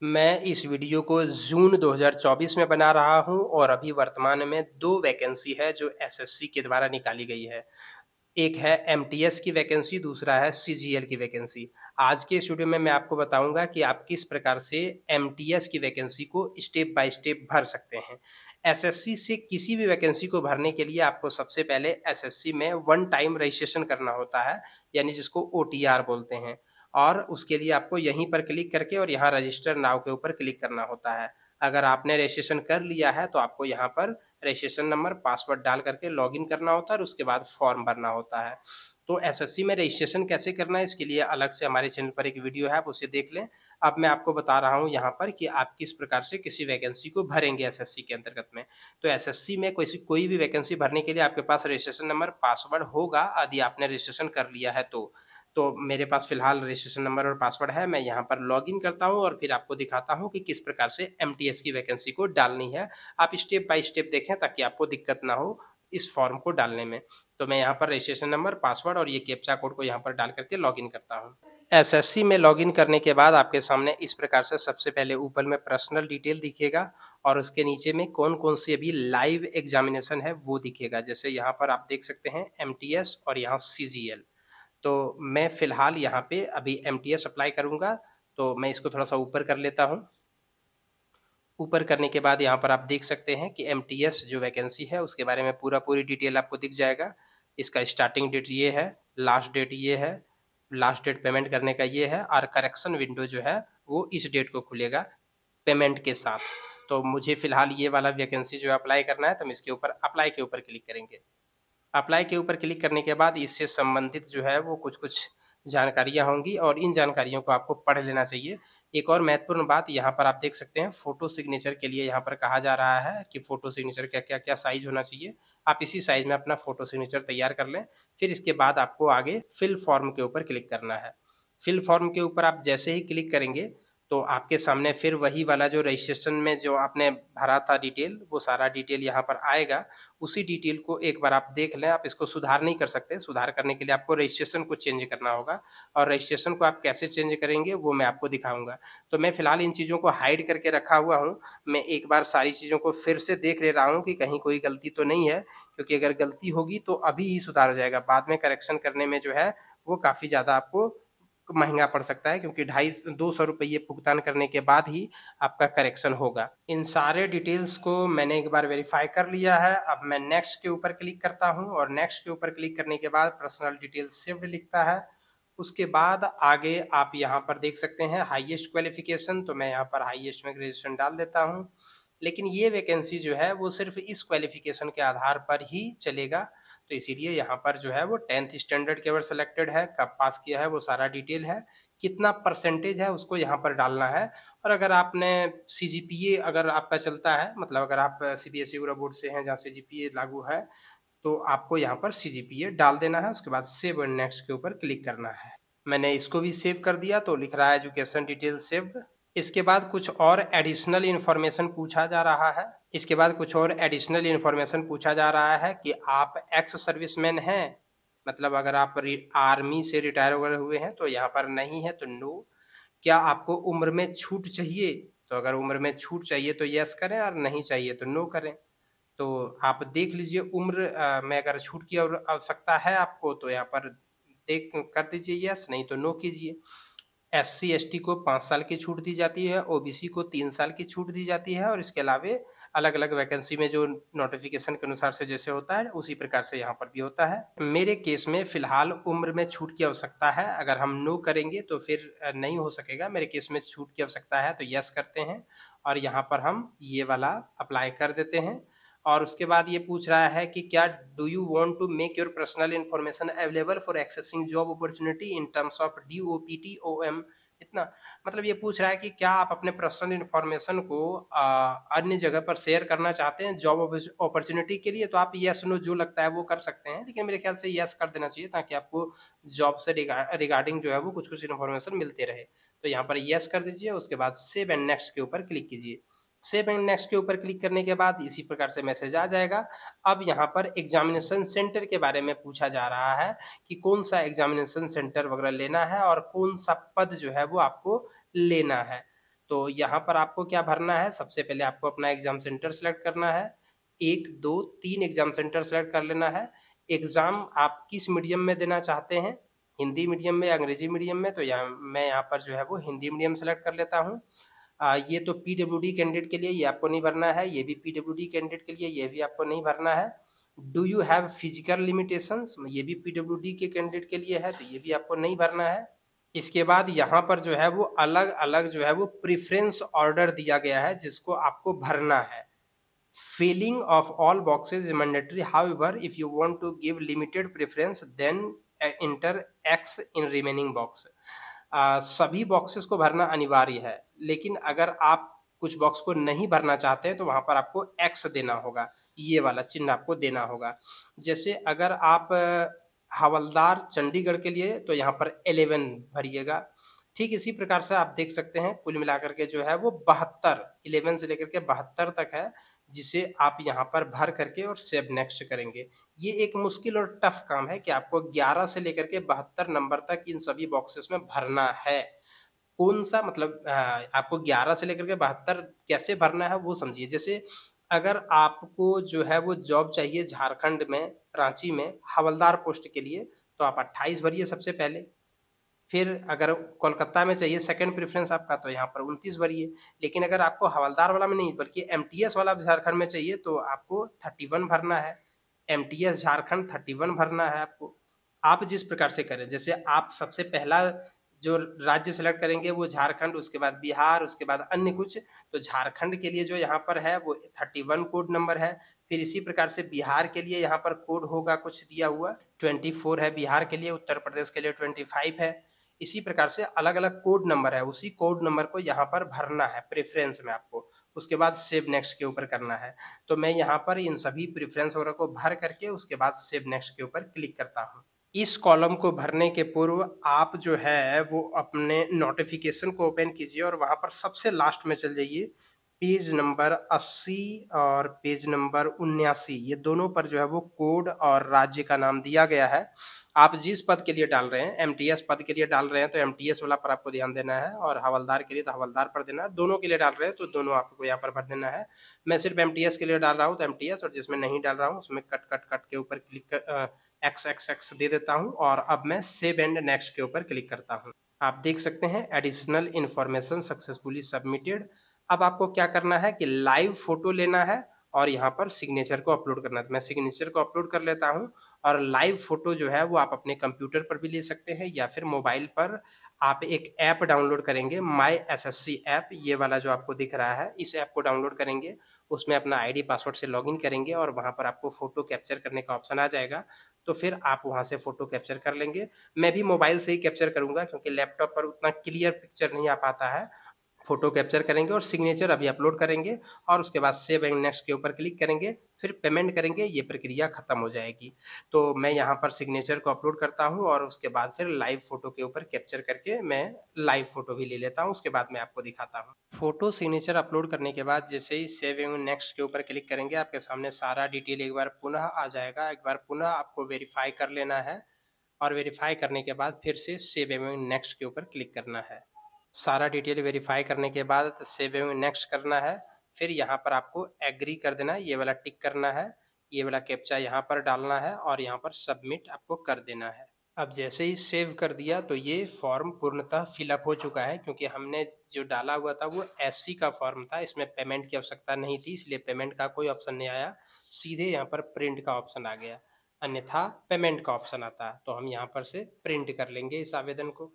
मैं इस वीडियो को जून 2024 में बना रहा हूँ और अभी वर्तमान में 2 वैकेंसी है जो एसएससी के द्वारा निकाली गई है। एक है एमटीएस की वैकेंसी, दूसरा है सीजीएल की वैकेंसी। आज के इस वीडियो में मैं आपको बताऊँगा कि आप किस प्रकार से एमटीएस की वैकेंसी को स्टेप बाय स्टेप भर सकते हैं। एसएससी से किसी भी वैकेंसी को भरने के लिए आपको सबसे पहले एसएससी में वन टाइम रजिस्ट्रेशन करना होता है, यानी जिसको ओटीआर बोलते हैं। और उसके लिए आपको यहीं पर क्लिक करके और यहाँ रजिस्टर नाउ के ऊपर क्लिक करना होता है। अगर आपने रजिस्ट्रेशन कर लिया है तो आपको यहाँ पर रजिस्ट्रेशन नंबर, पासवर्ड डाल करके लॉगिन करना होता है और उसके बाद फॉर्म भरना होता है। तो एसएससी में रजिस्ट्रेशन कैसे करना है, इसके लिए अलग से हमारे चैनल पर एक वीडियो है, आप उसे देख लें। अब मैं आपको बता रहा हूँ यहाँ पर कि आप किस प्रकार से किसी वैकेंसी को भरेंगे एसएससी के अंतर्गत में। तो एसएससी में कोई भी वैकेंसी भरने के लिए आपके पास रजिस्ट्रेशन नंबर, पासवर्ड होगा, यदि आपने रजिस्ट्रेशन कर लिया है तो। तो मेरे पास फ़िलहाल रजिस्ट्रेशन नंबर और पासवर्ड है, मैं यहाँ पर लॉगिन करता हूँ और फिर आपको दिखाता हूँ कि किस प्रकार से एमटीएस की वैकेंसी को डालनी है। आप स्टेप बाय स्टेप देखें ताकि आपको दिक्कत ना हो इस फॉर्म को डालने में। तो मैं यहाँ पर रजिस्ट्रेशन नंबर, पासवर्ड और ये कैप्चा कोड को यहाँ पर डाल करके लॉगिन करता हूँ। एसएससी में लॉगिन करने के बाद आपके सामने इस प्रकार से सबसे पहले ऊपर में पर्सनल डिटेल दिखेगा और उसके नीचे में कौन-कौन सी अभी लाइव एग्ज़ामिनेशन है वो दिखेगा। जैसे यहाँ पर आप देख सकते हैं एमटीएस और यहाँ सीजीएल। तो मैं फ़िलहाल यहाँ पे अभी एमटीएस अप्लाई करूँगा, तो मैं इसको थोड़ा-सा ऊपर कर लेता हूँ। ऊपर करने के बाद यहाँ पर आप देख सकते हैं कि एमटीएस जो वैकेंसी है उसके बारे में पूरी डिटेल आपको दिख जाएगा। इसका स्टार्टिंग डेट ये है, लास्ट डेट ये है, लास्ट डेट पेमेंट करने का ये है और करेक्शन विंडो जो है वो इस डेट को खुलेगा पेमेंट के साथ। तो मुझे फ़िलहाल ये वाला वैकेंसी जो है अप्लाई करना है, तो हम इसके ऊपर अप्लाई के ऊपर क्लिक करेंगे। अप्लाई के ऊपर क्लिक करने के बाद इससे संबंधित जो है वो कुछ-कुछ जानकारियाँ होंगी और इन जानकारियों को आपको पढ़ लेना चाहिए। एक और महत्वपूर्ण बात यहाँ पर आप देख सकते हैं फ़ोटो सिग्नेचर के लिए यहाँ पर कहा जा रहा है कि फ़ोटो सिग्नेचर का क्या-क्या साइज़ होना चाहिए। आप इसी साइज़ में अपना फ़ोटो सिग्नेचर तैयार कर लें। फिर इसके बाद आपको आगे फिल फॉर्म के ऊपर क्लिक करना है। फिल फॉर्म के ऊपर आप जैसे ही क्लिक करेंगे तो आपके सामने फिर वही वाला जो रजिस्ट्रेशन में जो आपने भरा था डिटेल, वो सारा डिटेल यहाँ पर आएगा। उसी डिटेल को एक बार आप देख लें, आप इसको सुधार नहीं कर सकते, सुधार करने के लिए आपको रजिस्ट्रेशन को चेंज करना होगा और रजिस्ट्रेशन को आप कैसे चेंज करेंगे वो मैं आपको दिखाऊँगा। तो मैं फ़िलहाल इन चीज़ों को हाइड करके रखा हुआ हूँ, मैं एक बार सारी चीज़ों को फिर से देख ले रहा हूँ कि कहीं कोई गलती तो नहीं है, क्योंकि अगर गलती होगी तो अभी ही सुधार हो जाएगा, बाद में करेक्शन करने में जो है वो काफ़ी ज़्यादा आपको महँगा पड़ सकता है क्योंकि ढाई 200 रुपये भुगतान करने के बाद ही आपका करेक्शन होगा। इन सारे डिटेल्स को मैंने एक बार वेरीफ़ाई कर लिया है, अब मैं नेक्स्ट के ऊपर क्लिक करता हूँ और नेक्स्ट के ऊपर क्लिक करने के बाद पर्सनल डिटेल्स सेव्ड लिखता है। उसके बाद आगे आप यहाँ पर देख सकते हैं हाईएस्ट क्वालिफ़िकेशन, तो मैं यहाँ पर हाईएस्ट में ग्रेजुएशन डाल देता हूँ। लेकिन ये वैकेंसी जो है वो सिर्फ़ इस क्वालिफ़िकेशन के आधार पर ही चलेगा, तो इसीलिए यहाँ पर जो है वो 10th स्टैंडर्ड केवल सिलेक्टेड है, कब पास किया है वो सारा डिटेल है, कितना परसेंटेज है उसको यहाँ पर डालना है और अगर आपने सीजीपीए अगर आपका चलता है, मतलब अगर आप सीबीएसई वगैरह बोर्ड से हैं जहाँ सीजीपीए लागू है, तो आपको यहाँ पर सीजीपीए डाल देना है, उसके बाद सेव एंड नेक्स्ट के ऊपर क्लिक करना है। मैंने इसको भी सेव कर दिया तो लिख रहा है एजुकेशन डिटेल सेव्ड। इसके बाद कुछ और एडिशनल इन्फॉर्मेशन पूछा जा रहा है। इसके बाद कुछ और एडिशनल इन्फॉर्मेशन पूछा जा रहा है कि आप एक्स सर्विसमैन हैं, मतलब अगर आप आर्मी से रिटायर वगैरह हुए हैं तो यहाँ पर नहीं है तो नो। क्या आपको उम्र में छूट चाहिए? तो अगर उम्र में छूट चाहिए तो यस करें और नहीं चाहिए तो नो करें। तो आप देख लीजिए उम्र में अगर छूट की और आवश्यकता है आपको तो यहाँ पर देख कर दीजिए यस, नहीं तो नो कीजिए। एससी-एसटी को 5 साल की छूट दी जाती है, ओबीसी को 3 साल की छूट दी जाती है और इसके अलावे अलग-अलग वैकेंसी में जो नोटिफ़िकेशन के अनुसार से जैसे होता है, उसी प्रकार से यहाँ पर भी होता है। मेरे केस में फ़िलहाल उम्र में छूट की आवश्यकता है, अगर हम नो करेंगे तो फिर नहीं हो सकेगा। मेरे केस में छूट की आवश्यकता है तो येस करते हैं और यहाँ पर हम ये वाला अप्लाई कर देते हैं और उसके बाद ये पूछ रहा है कि क्या do you want to make your personal information available for accessing job opportunity in terms of DOPT OM, इतना मतलब ये पूछ रहा है कि क्या आप अपने पर्सनल इन्फॉर्मेशन को अन्य जगह पर शेयर करना चाहते हैं जॉब अपॉर्च्युनिटी के लिए, तो आप यस नो जो लगता है वो कर सकते हैं, लेकिन मेरे ख्याल से यस कर देना चाहिए ताकि आपको जॉब से रिगार्डिंग जो है वो कुछ-कुछ इन्फॉर्मेशन मिलते रहे। तो यहाँ पर यस कर दीजिए, उसके बाद सेव एंड नेक्स्ट के ऊपर क्लिक कीजिए। सेव एंड नेक्स्ट के ऊपर क्लिक करने के बाद इसी प्रकार से मैसेज आ जाएगा। अब यहाँ पर एग्ज़ामिनेशन सेंटर के बारे में पूछा जा रहा है कि कौन-सा एग्ज़ामिनेशन सेंटर वगैरह लेना है और कौन-सा पद जो है वो आपको लेना है। तो यहाँ पर आपको क्या भरना है, सबसे पहले आपको अपना एग्ज़ाम सेंटर सेलेक्ट करना है। 1, 2, 3 एग्ज़ाम सेंटर सेलेक्ट कर लेना है। एग्ज़ाम आप किस मीडियम में देना चाहते हैं, हिंदी मीडियम में या अंग्रेजी मीडियम में, तो मैं यहाँ पर जो है वो हिंदी मीडियम सेलेक्ट कर लेता हूँ। ये तो पीडब्ल्यूडी कैंडिडेट के लिए, ये आपको नहीं भरना है, ये भी पीडब्ल्यूडी कैंडिडेट के लिए, ये भी आपको नहीं भरना है। Do you have physical limitations, ये भी पीडब्ल्यूडी के कैंडिडेट के लिए है, तो ये भी आपको नहीं भरना है। इसके बाद यहाँ पर जो है वो अलग-अलग जो है वो प्रेफ़रेंस ऑर्डर दिया गया है जिसको आपको भरना है। Filling of all boxes is mandatory. However, if you want to give limited preference, then enter X in remaining box. सभी बॉक्सेस को भरना अनिवार्य है, लेकिन अगर आप कुछ बॉक्स को नहीं भरना चाहते हैं तो वहाँ पर आपको X देना होगा, ये वाला चिन्ह आपको देना होगा। जैसे अगर आप हवलदार चंडीगढ़ के लिए तो यहाँ पर 11 भरिएगा। ठीक इसी प्रकार से आप देख सकते हैं कुल मिलाकर के जो है वो 72 11 से लेकर के 72 तक है, जिसे आप यहाँ पर भर करके और सेव नेक्स्ट करेंगे। ये एक मुश्किल और टफ काम है कि आपको 11 से लेकर के 72 नंबर तक इन सभी बॉक्सेस में भरना है। कौन-सा मतलब आपको 11 से लेकर के 72 कैसे भरना है वो समझिए। जैसे अगर आपको जो है वो जॉब चाहिए झारखंड में, रांची में हवलदार पोस्ट के लिए, तो आप 28 भरिए सबसे पहले। फिर अगर कोलकाता में चाहिए सेकंड प्रेफ़रेंस आपका तो यहाँ पर 29 भरिए। लेकिन अगर आपको हवलदार वाला में नहीं बल्कि एमटीएस वाला झारखंड में चाहिए तो आपको 31 भरना है। एमटीएस झारखंड 31 भरना है आपको। आप जिस प्रकार से करें, जैसे आप सबसे पहला जो राज्य सेलेक्ट करेंगे वो झारखंड, उसके बाद बिहार, उसके बाद अन्य कुछ, तो झारखंड के लिए जो यहाँ पर है वो 31 कोड नंबर है। फिर इसी प्रकार से बिहार के लिए यहाँ पर कोड होगा कुछ दिया हुआ, 24 है बिहार के लिए, उत्तर प्रदेश के लिए 25 है। इसी प्रकार से अलग-अलग कोड नंबर है, उसी कोड नंबर को यहाँ पर भरना है प्रेफ़रेंस में आपको, उसके बाद सेव नेक्स्ट के ऊपर करना है। तो मैं यहाँ पर इन सभी प्रेफ़रेंस वगैरह को भर करके उसके बाद सेव नेक्स्ट के ऊपर क्लिक करता हूँ। इस कॉलम को भरने के पूर्व आप जो है वो अपने नोटिफ़िकेशन को ओपन कीजिए और वहाँ पर सबसे लास्ट में चले जाइए, पेज नंबर 80 और पेज नंबर 79, ये दोनों पर जो है वो कोड और राज्य का नाम दिया गया है। आप जिस पद के लिए डाल रहे हैं, एमटीएस पद के लिए डाल रहे हैं तो एमटीएस वाला पर आपको ध्यान देना है, और हवलदार के लिए तो हवलदार पर देना है, दोनों के लिए डाल रहे हैं तो दोनों आपको यहाँ पर भर देना है। मैं सिर्फ एमटीएस के लिए डाल रहा हूँ तो एमटीएस, और जिसमें नहीं डाल रहा हूँ उसमें कट के ऊपर क्लिक कर एक्स एक्स एक्स दे देता हूँ, और अब मैं सेव एंड नेक्स्ट के ऊपर क्लिक करता हूँ। आप देख सकते हैं एडिशनल इन्फॉर्मेशन सक्सेसफुली सबमिटेड। अब आपको क्या करना है कि लाइव फ़ोटो लेना है और यहाँ पर सिग्नेचर को अपलोड करना है। तो मैं सिग्नेचर को अपलोड कर लेता हूँ, और लाइव फ़ोटो जो है वो आप अपने कंप्यूटर पर भी ले सकते हैं या फिर मोबाइल पर आप एक ऐप डाउनलोड करेंगे, माई एसएससी ऐप, ये वाला जो आपको दिख रहा है, इस ऐप को डाउनलोड करेंगे, उसमें अपना आईडी पासवर्ड से लॉगिन करेंगे और वहाँ पर आपको फ़ोटो कैप्चर करने का ऑप्शन आ जाएगा, तो फिर आप वहाँ से फ़ोटो कैप्चर कर लेंगे। मैं भी मोबाइल से ही कैप्चर करूँगा क्योंकि लैपटॉप पर उतना क्लियर पिक्चर नहीं आ पाता है। फ़ोटो कैप्चर करेंगे और सिग्नेचर अभी अपलोड करेंगे, और उसके बाद सेव एंड नेक्स्ट के ऊपर क्लिक करेंगे, फिर पेमेंट करेंगे, ये प्रक्रिया खत्म हो जाएगी। तो मैं यहाँ पर सिग्नेचर को अपलोड करता हूँ और उसके बाद फिर लाइव फ़ोटो के ऊपर कैप्चर करके मैं लाइव फ़ोटो भी ले लेता हूँ, उसके बाद मैं आपको दिखाता हूँ। फ़ोटो सिग्नेचर अपलोड करने के बाद जैसे ही सेव एंड नेक्स्ट के ऊपर क्लिक करेंगे, आपके सामने सारा डिटेल एक बार पुनः आ जाएगा। एक बार पुनः आपको वेरीफ़ाई कर लेना है, और वेरीफ़ाई करने के बाद फिर से सेव एंड नेक्स्ट के ऊपर क्लिक करना है। सारा डिटेल वेरीफ़ाई करने के बाद सेव एंड नेक्स्ट करना है, फिर यहाँ पर आपको एग्री कर देना है, ये वाला टिक करना है, ये वाला कैप्चा यहाँ पर डालना है और यहाँ पर सबमिट आपको कर देना है। अब जैसे ही सेव कर दिया तो ये फॉर्म पूर्णतः फिलअप हो चुका है, क्योंकि हमने जो डाला हुआ था वो एससी का फॉर्म था, इसमें पेमेंट की आवश्यकता नहीं थी, इसलिए पेमेंट का कोई ऑप्शन नहीं आया, सीधे यहाँ पर प्रिंट का ऑप्शन आ गया। अन्यथा पेमेंट का ऑप्शन आता, तो हम यहाँ पर से प्रिंट कर लेंगे इस आवेदन को।